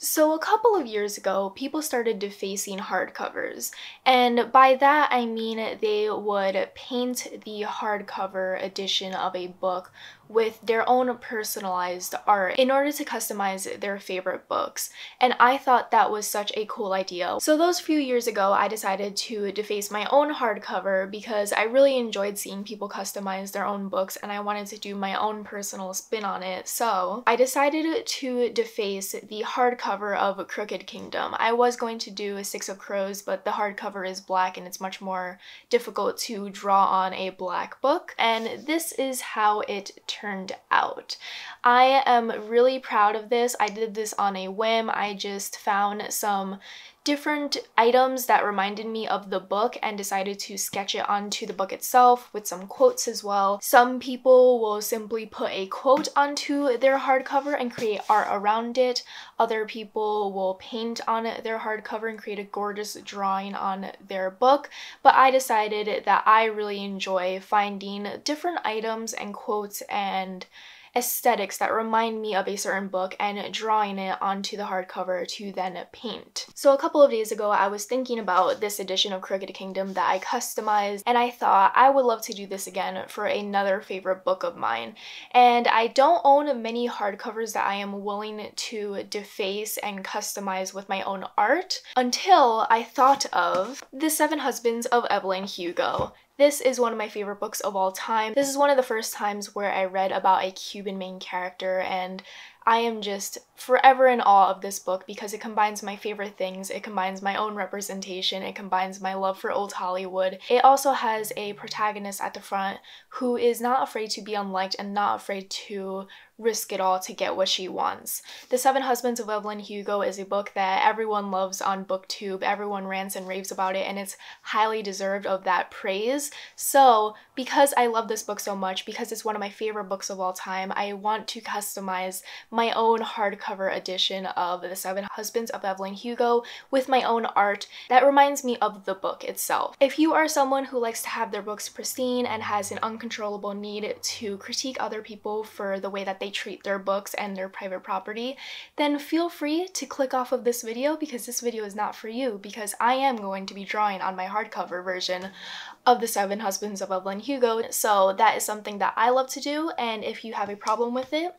So a couple of years ago, people started defacing hardcovers, and by that I mean they would paint the hardcover edition of a book with their own personalized art in order to customize their favorite books. And I thought that was such a cool idea. So those few years ago, I decided to deface my own hardcover because I really enjoyed seeing people customize their own books and I wanted to do my own personal spin on it. So I decided to deface the hardcover of Crooked Kingdom. I was going to do a Six of Crows, but the hardcover is black and it's much more difficult to draw on a black book. And this is how it turned out. I am really proud of this. I did this on a whim. I just found some different items that reminded me of the book and decided to sketch it onto the book itself with some quotes as well. Some people will simply put a quote onto their hardcover and create art around it. Other people will paint on their hardcover and create a gorgeous drawing on their book. But I decided that I really enjoy finding different items and quotes and aesthetics that remind me of a certain book and drawing it onto the hardcover to then paint. So a couple of days ago, I was thinking about this edition of Crooked Kingdom that I customized, and I thought I would love to do this again for another favorite book of mine. And I don't own many hardcovers that I am willing to deface and customize with my own art until I thought of The Seven Husbands of Evelyn Hugo. This is one of my favorite books of all time. This is one of the first times where I read about a Cuban main character, and I am just forever in awe of this book because it combines my favorite things, it combines my own representation, it combines my love for old Hollywood. It also has a protagonist at the front who is not afraid to be unliked and not afraid to risk it all to get what she wants. The Seven Husbands of Evelyn Hugo is a book that everyone loves on BookTube, everyone rants and raves about it, and it's highly deserved of that praise. So because I love this book so much, because it's one of my favorite books of all time, I want to customize my own hardcover edition of The Seven Husbands of Evelyn Hugo with my own art that reminds me of the book itself. If you are someone who likes to have their books pristine and has an uncontrollable need to critique other people for the way that they treat their books and their private property, then feel free to click off of this video because this video is not for you, because I am going to be drawing on my hardcover version of The Seven Husbands of Evelyn Hugo. So that is something that I love to do, and if you have a problem with it,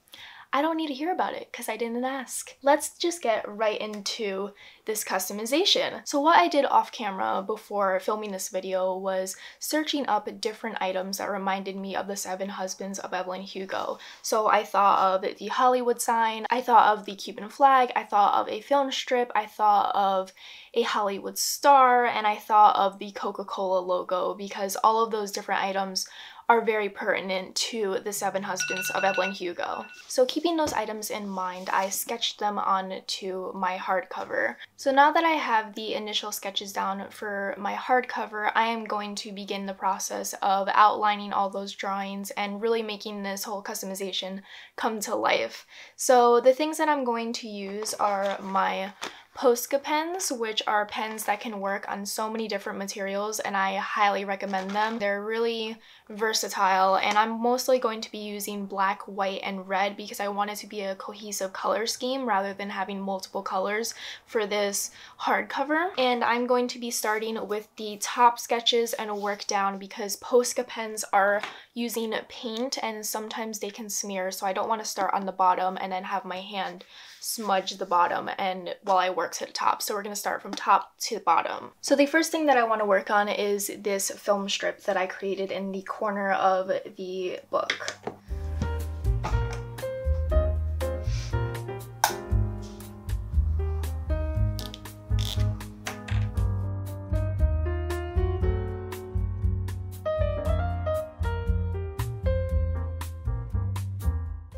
I don't need to hear about it because I didn't ask. Let's just get right into this customization. So what I did off camera before filming this video was searching up different items that reminded me of The Seven Husbands of Evelyn Hugo. So I thought of the Hollywood sign, I thought of the Cuban flag, I thought of a film strip, I thought of a Hollywood star, and I thought of the Coca-Cola logo because all of those different items are very pertinent to The Seven Husbands of Evelyn Hugo. So keeping those items in mind, I sketched them onto my hardcover. So now that I have the initial sketches down for my hardcover, I am going to begin the process of outlining all those drawings and really making this whole customization come to life. So the things that I'm going to use are my Posca pens, which are pens that can work on so many different materials, and I highly recommend them. They're really versatile, and I'm mostly going to be using black, white, and red because I want it to be a cohesive color scheme rather than having multiple colors for this hardcover. And I'm going to be starting with the top sketches and work down because Posca pens are using paint and sometimes they can smear, so I don't want to start on the bottom and then have my hand smudge the bottom and while I work to the top. So we're going to start from top to the bottom. So the first thing that I want to work on is this film strip that I created in the corner of the book.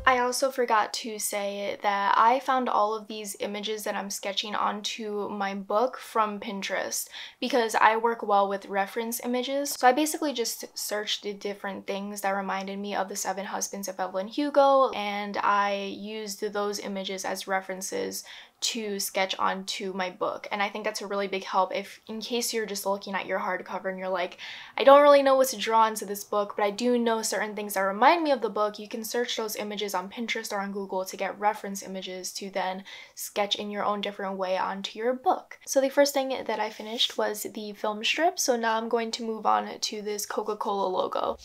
I also forgot to say that I found all of these images that I'm sketching onto my book from Pinterest because I work well with reference images. So I basically just searched the different things that reminded me of The Seven Husbands of Evelyn Hugo, and I used those images as references to sketch onto my book. And I think that's a really big help if, in case you're just looking at your hardcover and you're like, I don't really know what to draw into this book, but I do know certain things that remind me of the book. You can search those images on Pinterest or on Google to get reference images to then sketch in your own different way onto your book. So the first thing that I finished was the film strip. So now I'm going to move on to this Coca-Cola logo.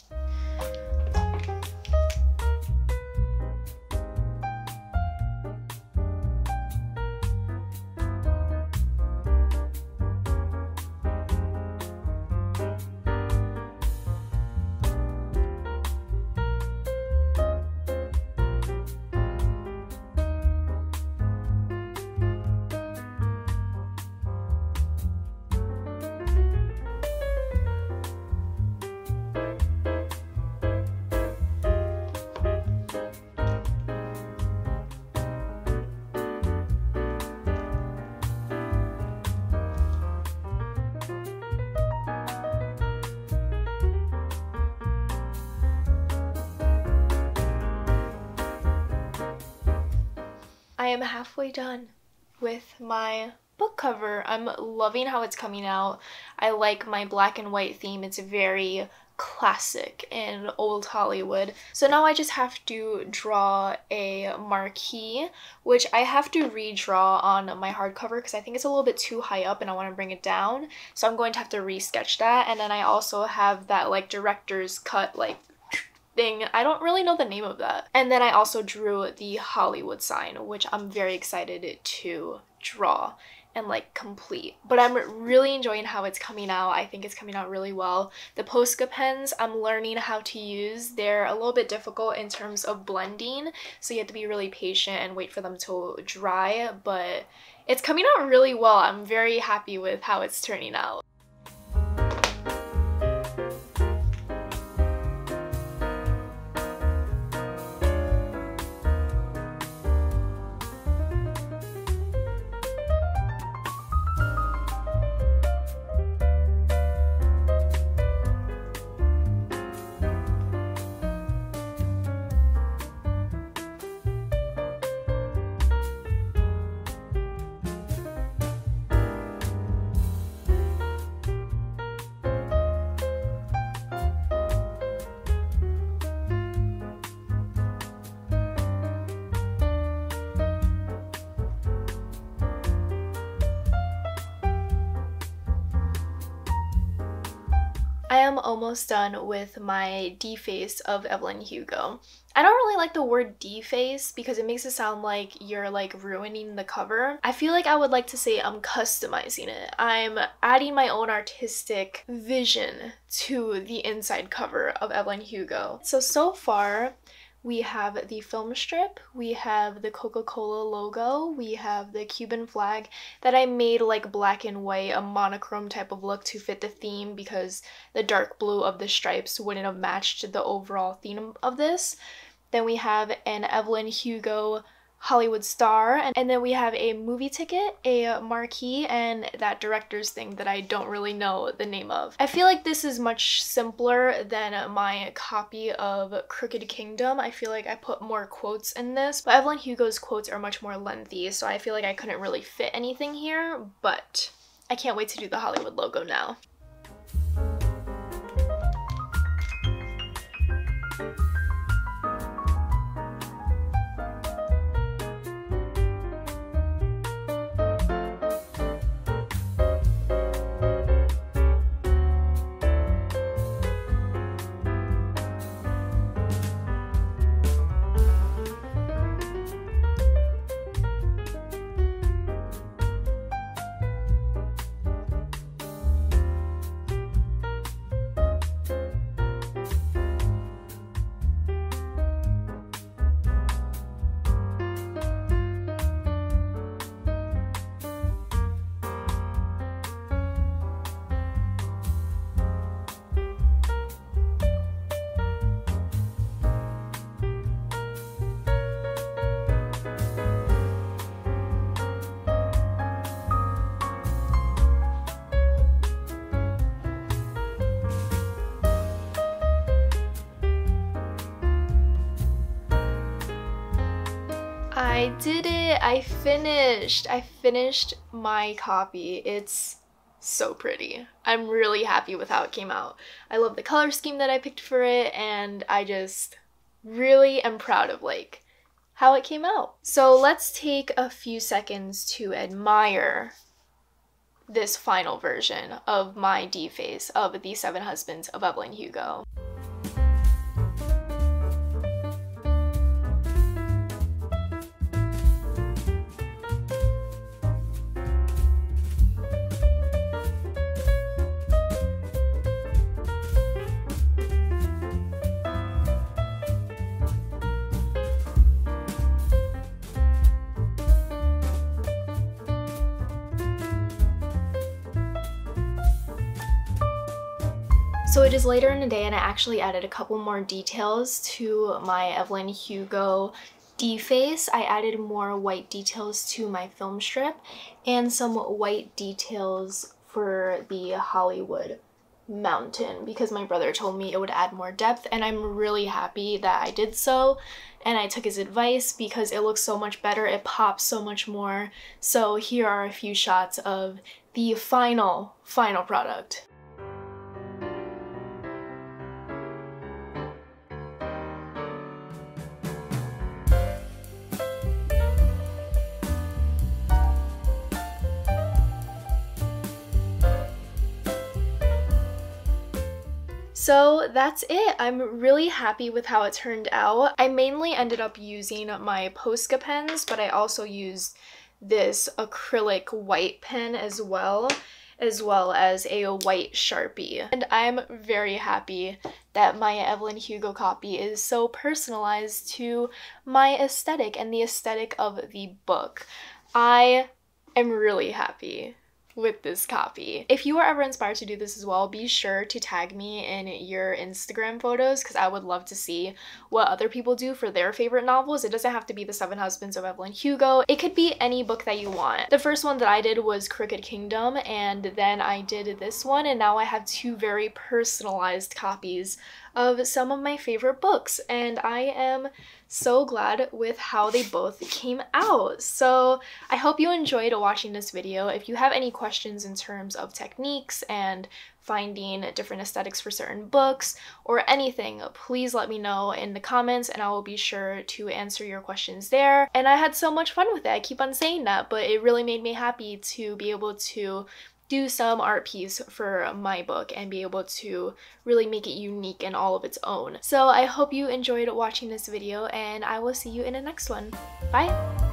I am halfway done with my book cover. I'm loving how it's coming out. I like my black and white theme. It's very classic and old Hollywood. So now I just have to draw a marquee, which I have to redraw on my hardcover because I think it's a little bit too high up and I want to bring it down. So I'm going to have to resketch that. And then I also have that like director's cut like thing. I don't really know the name of that. And then I also drew the Hollywood sign, which I'm very excited to draw and like complete. But I'm really enjoying how it's coming out. I think it's coming out really well. The Posca pens I'm learning how to use. They're a little bit difficult in terms of blending, so you have to be really patient and wait for them to dry, but it's coming out really well. I'm very happy with how it's turning out. I am almost done with my deface of Evelyn Hugo. I don't really like the word deface because it makes it sound like you're like ruining the cover. I feel like I would like to say I'm customizing it. I'm adding my own artistic vision to the inside cover of Evelyn Hugo. So far, we have the film strip, we have the Coca-Cola logo, we have the Cuban flag that I made like black and white, a monochrome type of look to fit the theme because the dark blue of the stripes wouldn't have matched the overall theme of this. Then we have an Evelyn Hugo Hollywood star, and then we have a movie ticket, a marquee, and that director's thing that I don't really know the name of. I feel like this is much simpler than my copy of Crooked Kingdom. I feel like I put more quotes in this, but Evelyn Hugo's quotes are much more lengthy, so I feel like I couldn't really fit anything here, but I can't wait to do the Hollywood logo now. I did it! I finished my copy. It's so pretty. I'm really happy with how it came out. I love the color scheme that I picked for it, and I just really am proud of like how it came out. So let's take a few seconds to admire this final version of my deface of The Seven Husbands of Evelyn Hugo. So it is later in the day and I actually added a couple more details to my Evelyn Hugo deface. I added more white details to my film strip and some white details for the Hollywood mountain because my brother told me it would add more depth, and I'm really happy that I did so and I took his advice because it looks so much better, it pops so much more. So here are a few shots of the final product. So that's it. I'm really happy with how it turned out. I mainly ended up using my Posca pens, but I also used this acrylic white pen as well as a white Sharpie. And I'm very happy that my Evelyn Hugo copy is so personalized to my aesthetic and the aesthetic of the book. I am really happy with this copy. If you are ever inspired to do this as well, be sure to tag me in your Instagram photos because I would love to see what other people do for their favorite novels. It doesn't have to be The Seven Husbands of Evelyn Hugo. It could be any book that you want. The first one that I did was Crooked Kingdom, and then I did this one, and now I have two very personalized copies of some of my favorite books, and I am so glad with how they both came out. So I hope you enjoyed watching this video. If you have any questions in terms of techniques and finding different aesthetics for certain books or anything, please let me know in the comments and I will be sure to answer your questions there. And I had so much fun with it. I keep on saying that, but it really made me happy to be able to do some art piece for my book and be able to really make it unique and all of its own. So I hope you enjoyed watching this video and I will see you in the next one. Bye!